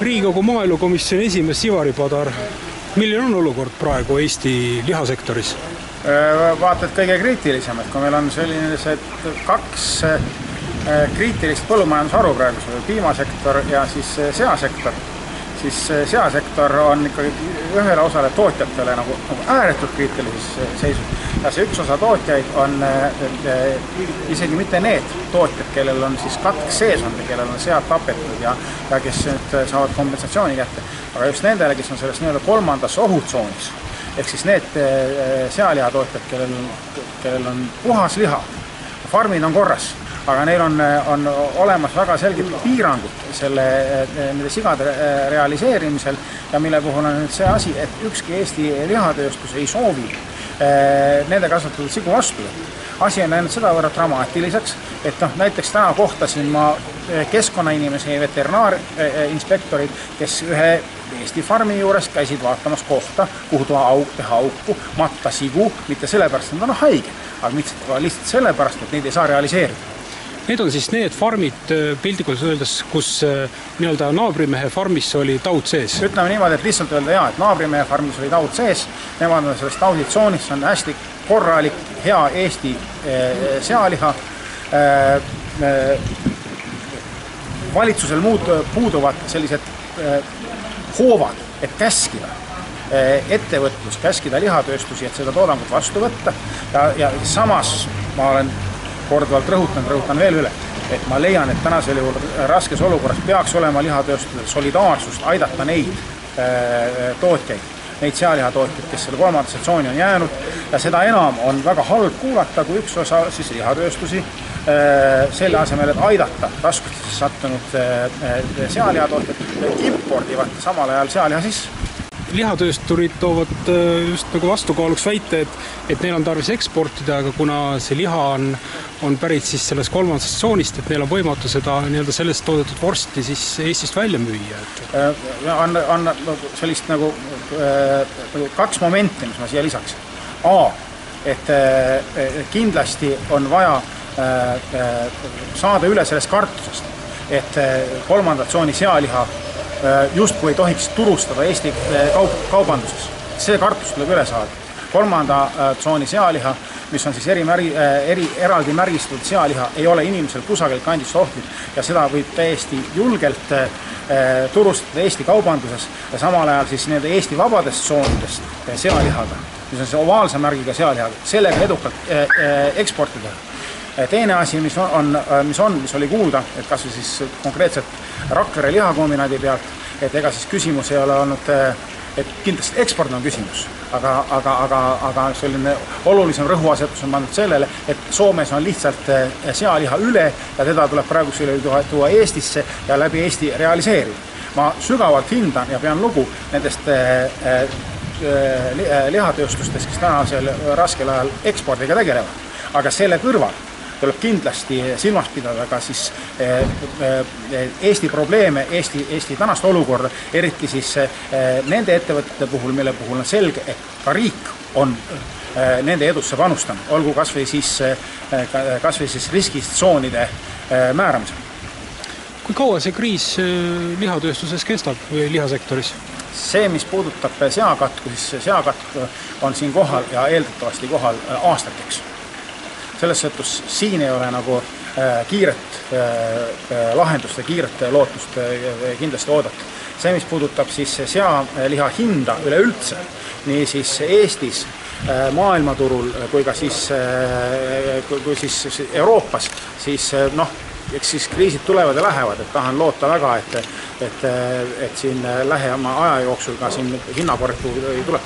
Riigikogu maaelukomisjoni esimees Ivari Padar, milline on olukord praegu Eesti lihasektoris? Vaatad kõige kriitilisemad, kui meil on sellised kaks kriitilist põllumajandusharu praegu, piimasektor ja siis seasektor, siis seasektor on ikkagi ühele osale tootjatele nagu ääretult kriitilises seisus. Ja see üks osa tootjaid on isegi mitte need tootjad, kellel on siis katk seesondi, kellel on sead tapetud ja kes nüüd saavad kompensatsiooni kätte, aga just nendele, kes on selles nii-öelda kolmandas ohutsoonis, ehk siis need sealihatootjad, kellel on puhas liha, farmid on korras, aga neil on olemas väga selged piirangud nende sigade realiseerimisel ja mille puhul on nüüd see asi, et ükski Eesti lihatööstus ei soovi nende kasvatatud sigu vastu. Asi on läinud seda võrra dramaatiliseks, et näiteks täna kohtasin ma keskkonnainimesi ja veterinaarinspektorid, kes ühe Eesti farmi juures käisid vaatamas kohta, kuhu teha auku, matta sigu, mitte sellepärast, et nad on haige, aga lihtsalt sellepärast, et neid ei saa realiseerida. Need on siis need farmid pildikult öeldes, kus nii-öelda naabrimehe farmis oli taud sees? Ütleme niimoodi, et lihtsalt öelda et naabrimehe farmis oli taud sees, nemad on sellest tauditsoonis, see on hästi korralik, hea Eesti sealiha. Valitsusel puuduvad sellised hoovad, et käskida ettevõtlus, käskida lihatööstusi, et seda toodangut vastu võtta ja samas ma olen korduvalt rõhutan veel üle, et ma leian, et tänasel juhul raskes olukorras peaks olema lihatööstusel solidaarsust aidata neid tootjaid, neid sealihatootjaid, kes selle kolmandasse tsooni on jäänud ja seda enam on väga halb kuulata, kui üks osa siis lihatööstusi selle asemel, et aidata raskustesse sattunud sealihatootjad impordivad samal ajal sealiha sisse. Lihatöösturid toovad just nagu vastukaaluks väite, et neil on tarvis eksportida, aga kuna see liha on pärit siis sellest kolmandast tsoonist, et neil on võimatu seda nii-öelda sellest toodetud vorsti siis Eestist välja müüa. On sellist nagu kaks momenti, mis ma siia lisaks. Et kindlasti on vaja saada üle sellest kartusest, et kolmanda tsooni sealiha justkui ei tohiks turustada Eesti kaubanduses. See kartus tuleb üle saada. Kolmanda tsooni sealiha, mis on siis eraldi märgistatud sealiha, ei ole inimesel kusagil kandist ohtlik ja seda võib täiesti julgelt turustada Eesti kaubanduses ja samal ajal siis need Eesti vabadest tsoonidest sealihaga, mis on see ovaalse märgiga sealihaga, sellega edukalt eksportida. Teine asi, mis oli kuulda, et kas või siis konkreetselt Rakvere lihakombinaadi pealt, et ega siis küsimus ei ole olnud, et kindlasti eksport on küsimus, aga selline olulisem rõhuasetus on pandud sellele, et Soomes on lihtsalt sealiha üle ja teda tuleb praegusel tuua Eestisse ja läbi Eesti realiseerida. Ma sügavalt hindan ja pean lugu nendest lihatööstustest, kes tänasel raskel ajal ekspordiga tegelevad, aga selle kõrval tuleb kindlasti silmas pidada ka siis Eesti probleeme, Eesti tänast olukorda, eriti siis nende ettevõtete puhul, mille puhul on selge, et ka riik on nende edusse panustanud, olgu kas või siis riskitsoonide määramisel. Kui kaua see kriis lihatööstuses kestab või lihasektoris? See, mis puudutab seakatku, siis seakatk on siin kohal ja eeldatavasti kohal aastateks. Selles sõetus siin ei ole nagu kiiret lahendust ja kiiret lootust kindlasti oodata. See, mis puudutab siis sealiha hinda üleüldse, nii siis Eestis, maailmaturul kui ka siis Euroopas, siis eks siis kriisid tulevad ja lähevad, et tahan loota väga, et siin lähema aja jooksul ka siin hinnakorrektuur ei tule.